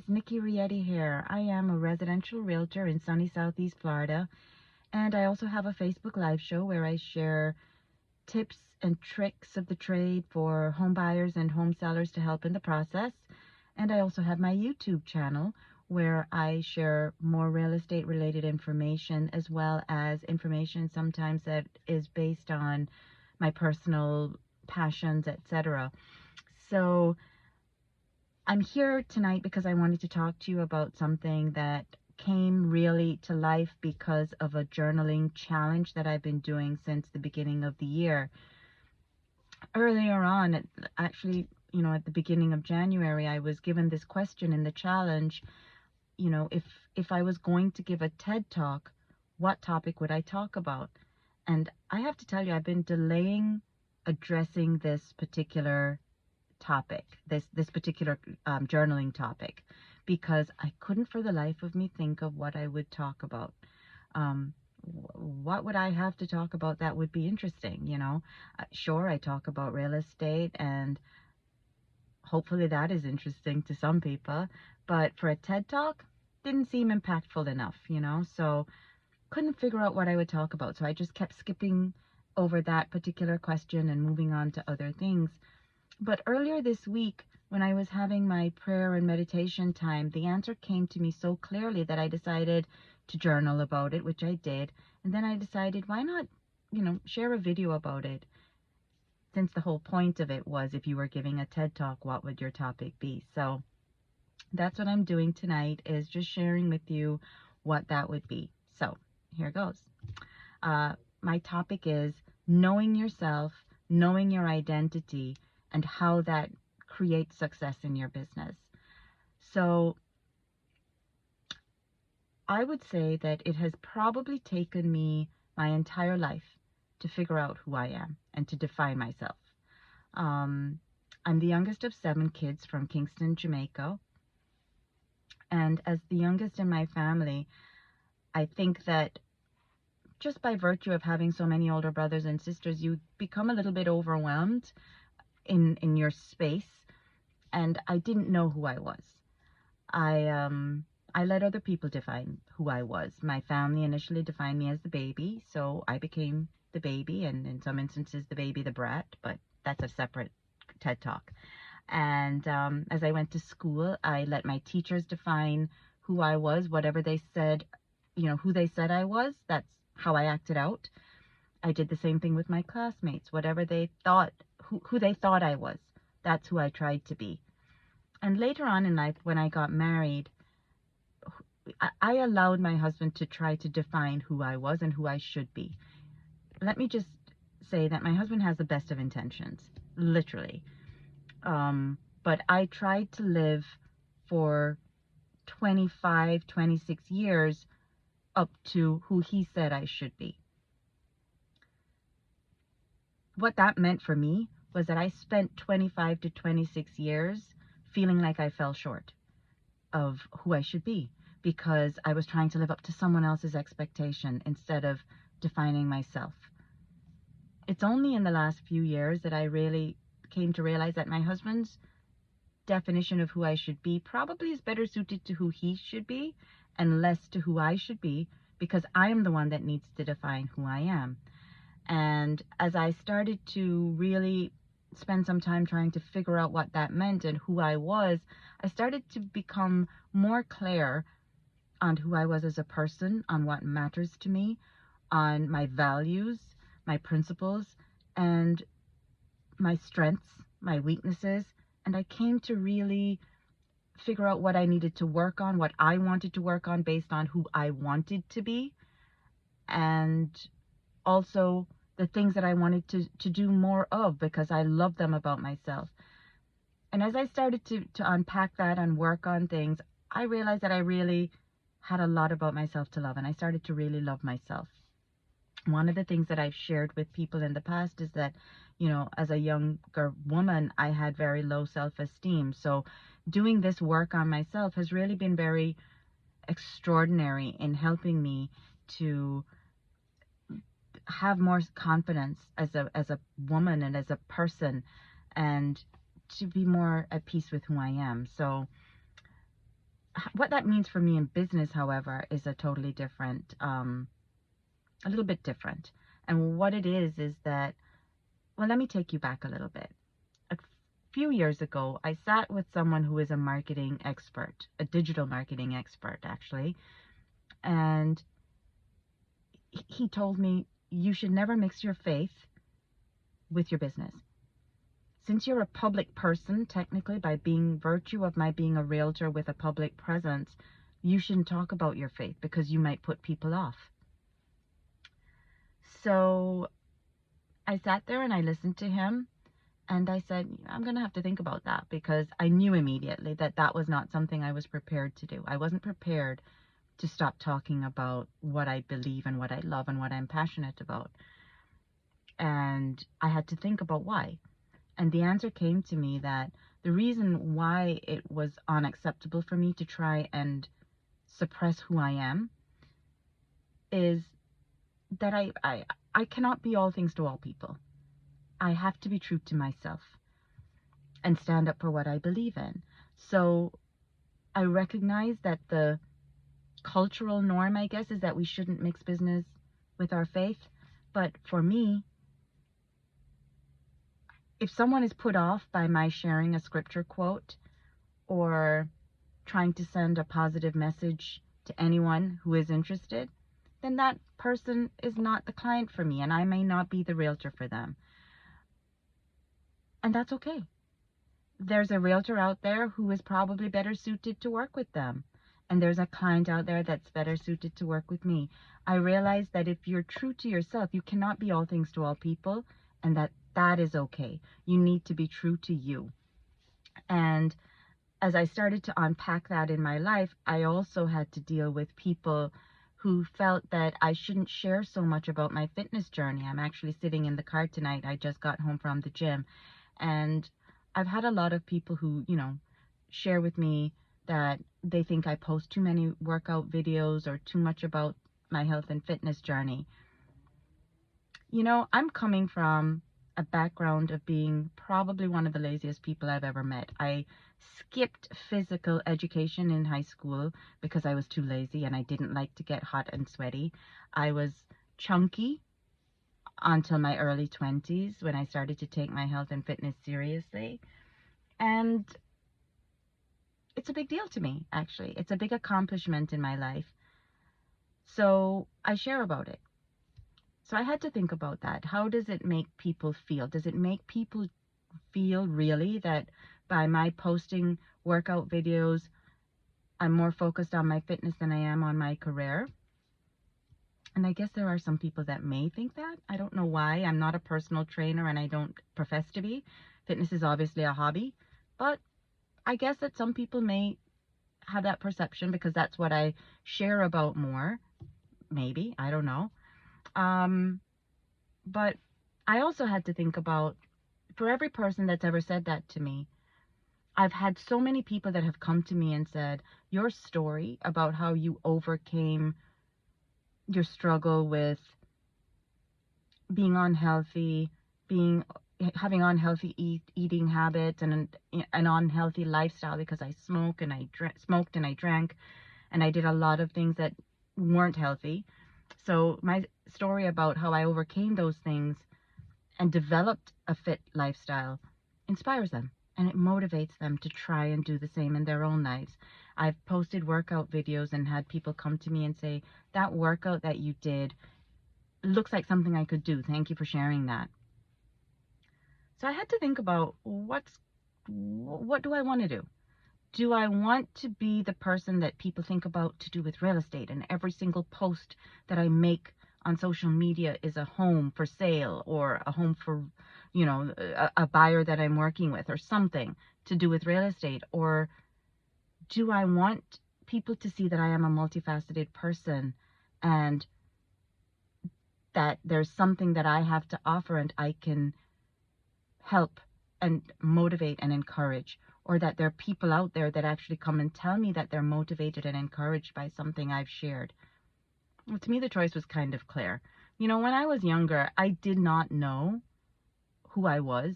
guys, Nikki Rietti here. I am a residential realtor in sunny Southeast Florida, and I also have a Facebook Live show where I share tips and tricks of the trade for home buyers and home sellers to help in the process. And I also have my YouTube channel where I share more real estate related information as well as information sometimes that is based on my personal passions, etc. So I'm here tonight because I wanted to talk to you about something that came really to life because of a journaling challenge that I've been doing since the beginning of the year. Earlier on, actually, at the beginning of January, I was given this question in the challenge, if I was going to give a TED Talk, what topic would I talk about? And I have to tell you, I've been delaying addressing this particular topic, this particular journaling topic, because I couldn't for the life of me think of what I would talk about. What would I have to talk about that would be interesting? Sure, I talk about real estate, and hopefully that is interesting to some people, but for a TED Talk, didn't seem impactful enough, so couldn't figure out what I would talk about. So I just kept skipping over that particular question and moving on to other things. But earlier this week, when I was having my prayer and meditation time, the answer came to me so clearly that I decided to journal about it, which I did. And then I decided, why not, share a video about it? Since the whole point of it was, if you were giving a TED Talk, what would your topic be? So that's what I'm doing tonight, is just sharing with you what that would be. So here goes. My topic is knowing yourself, knowing your identity, and how that creates success in your business. So I would say that it has probably taken me my entire life to figure out who I am and to define myself. I'm the youngest of 7 kids from Kingston, Jamaica. And as the youngest in my family, I think that just by virtue of having so many older brothers and sisters, you become a little bit overwhelmed in your space, and I didn't know who I was. I let other people define who I was. My family initially defined me as the baby, so I became the baby, and in some instances the baby the brat, but that's a separate TED Talk. And as I went to school, I let my teachers define who I was, whatever they said, who they said I was, that's how I acted out. I did the same thing with my classmates. Whatever they thought, who they thought I was, that's who I tried to be. And later on in life, when I got married, I allowed my husband to try to define who I was and who I should be. Let me just say that my husband has the best of intentions, literally. But I tried to live for 25, 26 years up to who he said I should be. What that meant for me was that I spent 25 to 26 years feeling like I fell short of who I should be, because I was trying to live up to someone else's expectation instead of defining myself. It's only in the last few years that I really came to realize that my husband's definition of who I should be probably is better suited to who he should be and less to who I should be, because I am the one that needs to define who I am. And as I started to really spend some time trying to figure out what that meant and who I was, I started to become more clear on who I was as a person, on what matters to me, on my values, my principles, and my strengths, my weaknesses. And I came to really figure out what I needed to work on, what I wanted to work on based on who I wanted to be, and also the things that I wanted to do more of because I love them about myself. And as I started to unpack that and work on things, I realized that I really had a lot about myself to love, and I started to really love myself. One of the things that I've shared with people in the past is that, as a younger woman, I had very low self-esteem. So doing this work on myself has really been very extraordinary in helping me to have more confidence as a woman and as a person, and to be more at peace with who I am. So what that means for me in business, however, is a totally different, a little bit different. And what it is that, well, let me take you back a little bit. A few years ago, I sat with someone who is a marketing expert, a digital marketing expert, actually. And he told me, you should never mix your faith with your business. Since you're a public person, technically, by being virtue of my being a realtor with a public presence, you shouldn't talk about your faith because you might put people off. So I sat there and I listened to him, and I said, I'm going to have to think about that, because I knew immediately that that was not something I was prepared to do. I wasn't prepared to stop talking about what I believe and what I love and what I'm passionate about. And I had to think about why. And the answer came to me that the reason why it was unacceptable for me to try and suppress who I am is that I cannot be all things to all people. I have to be true to myself and stand up for what I believe in. So I recognize that the cultural norm, I guess, is that we shouldn't mix business with our faith. But for me, if someone is put off by my sharing a scripture quote or trying to send a positive message to anyone who is interested, then that person is not the client for me, and I may not be the realtor for them. And that's okay. There's a realtor out there who is probably better suited to work with them. And there's a client out there that's better suited to work with me. I realize that if you're true to yourself, you cannot be all things to all people, and that is okay. You need to be true to you. And as I started to unpack that in my life, I also had to deal with people who felt that I shouldn't share so much about my fitness journey. I'm actually sitting in the car tonight. I just got home from the gym, and I've had a lot of people who, share with me that they think I post too many workout videos or too much about my health and fitness journey. I'm coming from a background of being probably one of the laziest people I've ever met. I skipped physical education in high school because I was too lazy and I didn't like to get hot and sweaty. I was chunky until my early 20s when I started to take my health and fitness seriously. And it's a big deal to me, actually. It's a big accomplishment in my life. So I share about it. So I had to think about that. How does it make people feel? Does it make people feel really that by my posting workout videos, I'm more focused on my fitness than I am on my career? And I guess there are some people that may think that. I don't know why. I'm not a personal trainer and I don't profess to be. Fitness is obviously a hobby. But I guess that some people may have that perception because that's what I share about more. Maybe. I don't know. But I also had to think about, for every person that's ever said that to me, I've had so many people that have come to me and said, your story about how you overcame your struggle with being unhealthy, having unhealthy eating habits and an unhealthy lifestyle, because I smoked and I drank and I did a lot of things that weren't healthy. So my story about how I overcame those things and developed a fit lifestyle inspires them, and it motivates them to try and do the same in their own lives. I've posted workout videos and had people come to me and say, that workout that you did looks like something I could do. Thank you for sharing that. So I had to think about what do I want to do? Do I want to be the person that people think about to do with real estate, and every single post that I make on social media is a home for sale or a home for, a buyer that I'm working with or something to do with real estate? Or do I want people to see that I am a multifaceted person and that there's something that I have to offer and I can help and motivate and encourage, or that there are people out there that actually come and tell me that they're motivated and encouraged by something I've shared? Well, to me, the choice was kind of clear. When I was younger, I did not know who I was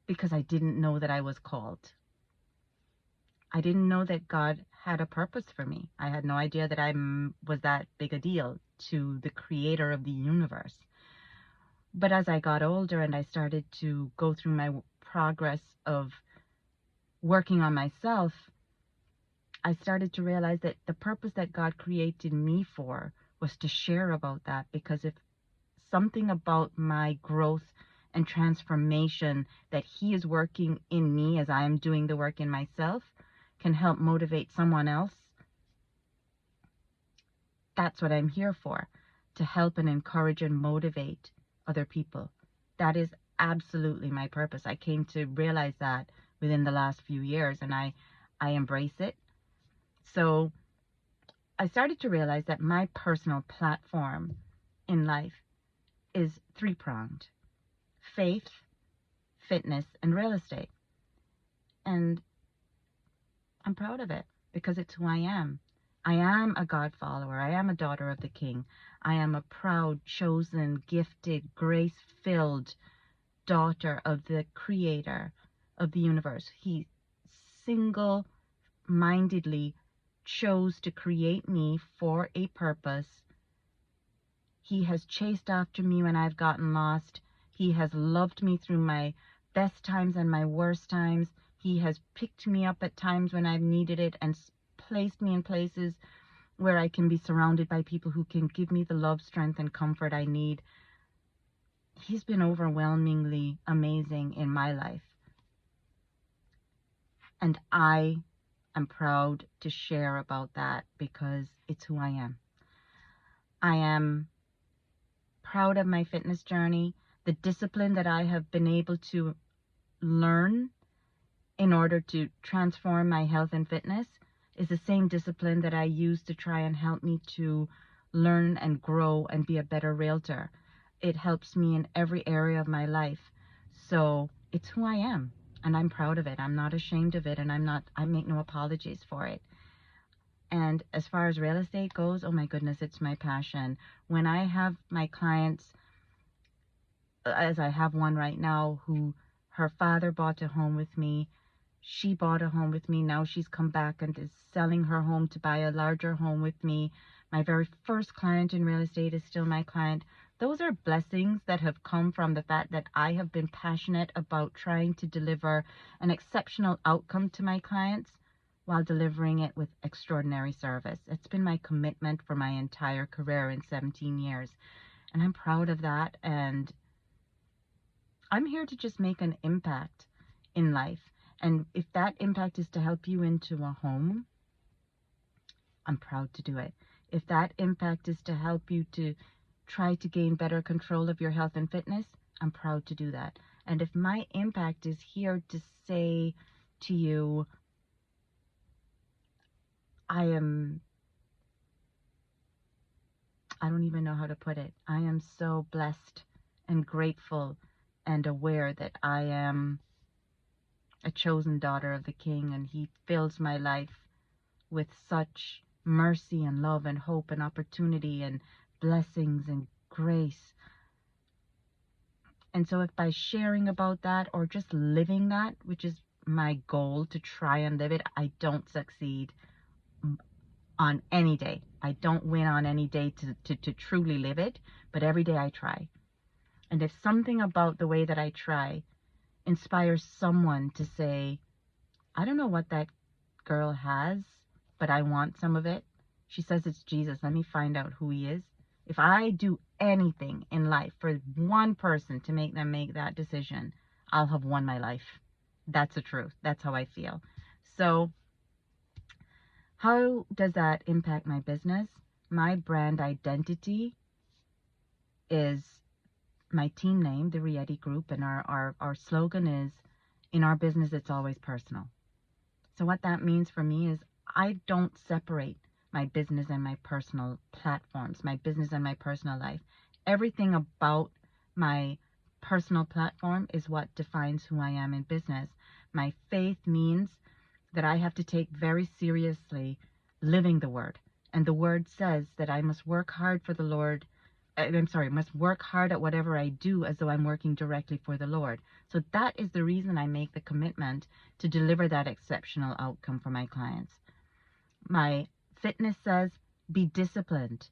because I didn't know that I was called. I didn't know that God had a purpose for me. I had no idea that was that big a deal to the creator of the universe. But as I got older and I started to go through my progress of working on myself, I started to realize that the purpose that God created me for was to share about that, because if something about my growth and transformation that He is working in me as I am doing the work in myself can help motivate someone else, that's what I'm here for, to help and encourage and motivate other people. That is absolutely my purpose. I came to realize that within the last few years, and I embrace it. So I started to realize that my personal platform in life is three-pronged: faith, fitness, and real estate. And I'm proud of it because it's who I am. I am a God follower. I am a daughter of the King. I am a proud, chosen, gifted, grace-filled daughter of the Creator of the universe. He single-mindedly chose to create me for a purpose. He has chased after me when I've gotten lost. He has loved me through my best times and my worst times. He has picked me up at times when I've needed it and placed me in places where I can be surrounded by people who can give me the love, strength, and comfort I need. He's been overwhelmingly amazing in my life. And I am proud to share about that because it's who I am. I am proud of my fitness journey, the discipline that I have been able to learn in order to transform my health and fitness is the same discipline that I use to try and help me to learn and grow and be a better realtor. It helps me in every area of my life. So it's who I am, and I'm proud of it. I'm not ashamed of it, and I make no apologies for it. And as far as real estate goes, oh my goodness, it's my passion. When I have my clients, as I have one right now, who her father bought a home with me, she bought a home with me, now she's come back and is selling her home to buy a larger home with me. My very first client in real estate is still my client. Those are blessings that have come from the fact that I have been passionate about trying to deliver an exceptional outcome to my clients while delivering it with extraordinary service. It's been my commitment for my entire career in 17 years. And I'm proud of that. And I'm here to just make an impact in life. And if that impact is to help you into a home, I'm proud to do it. If that impact is to help you to try to gain better control of your health and fitness, I'm proud to do that. And if my impact is here to say to you, I don't even know how to put it. I am so blessed and grateful and aware that I am a chosen daughter of the King, and He fills my life with such mercy and love and hope and opportunity and blessings and grace. And so if by sharing about that or just living that, which is my goal to try and live it, I don't succeed on any day. I don't win on any day to truly live it, but every day I try. And if something about the way that I try inspires someone to say, I don't know what that girl has, but I want some of it. She says it's Jesus. Let me find out who He is. If I do anything in life for one person to make them make that decision, I'll have won my life. That's the truth. That's how I feel. So how does that impact my business? My brand identity is my team name, the Rieti Group, and our slogan is, in our business, it's always personal. So what that means for me is I don't separate my business and my personal platforms, my business and my personal life. Everything about my personal platform is what defines who I am in business. My faith means that I have to take very seriously living the Word. And the Word says that I must work hard for the Lord must work hard at whatever I do as though I'm working directly for the Lord. So that is the reason I make the commitment to deliver that exceptional outcome for my clients. My fitness says be disciplined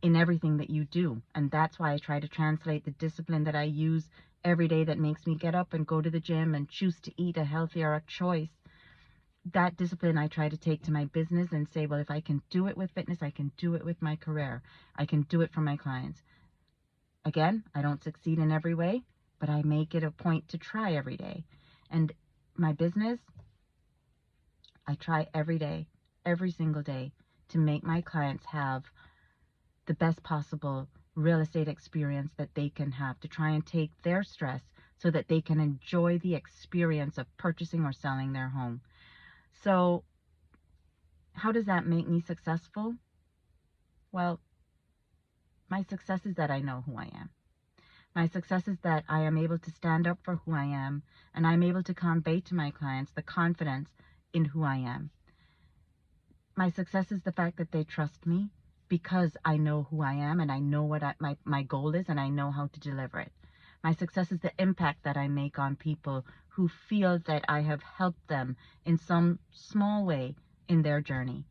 in everything that you do. And that's why I try to translate the discipline that I use every day that makes me get up and go to the gym and choose to eat a healthier choice. That discipline I try to take to my business and say, well, if I can do it with fitness, I can do it with my career. I can do it for my clients. Again, I don't succeed in every way, but I make it a point to try every day. And my business, I try every day, every single day, to make my clients have the best possible real estate experience that they can have, to try and take their stress so that they can enjoy the experience of purchasing or selling their home. So how does that make me successful? Well, my success is that I know who I am. My success is that I am able to stand up for who I am, and I'm able to convey to my clients the confidence in who I am. My success is the fact that they trust me because I know who I am and I know what my goal is, and I know how to deliver it. My success is the impact that I make on people who feel that I have helped them in some small way in their journey.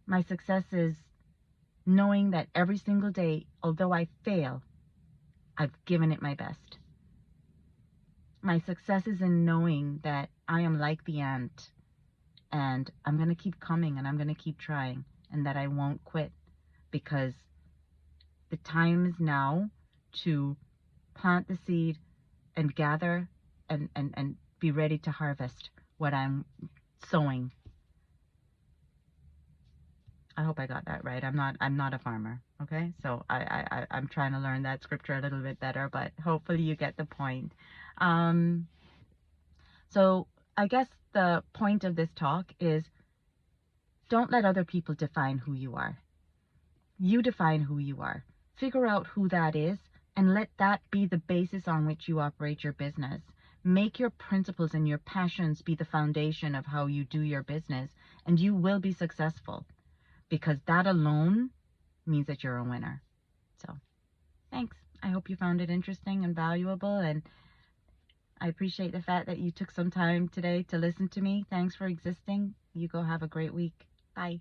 My success is knowing that every single day, although I fail, I've given it my best. My success is in knowing that I am like the ant and I'm going to keep coming and I'm going to keep trying, and that I won't quit, because the time is now to plant the seed and gather and be ready to harvest what I'm sowing. I hope I got that right. I'm not a farmer, okay? So I'm trying to learn that scripture a little bit better, but hopefully you get the point. So I guess the point of this talk is, don't let other people define who you are. You define who you are. Figure out who that is and let that be the basis on which you operate your business. Make your principles and your passions be the foundation of how you do your business, and you will be successful, because that alone means that you're a winner. So, thanks. I hope you found it interesting and valuable, and I appreciate the fact that you took some time today to listen to me. Thanks for existing. You go have a great week. Bye.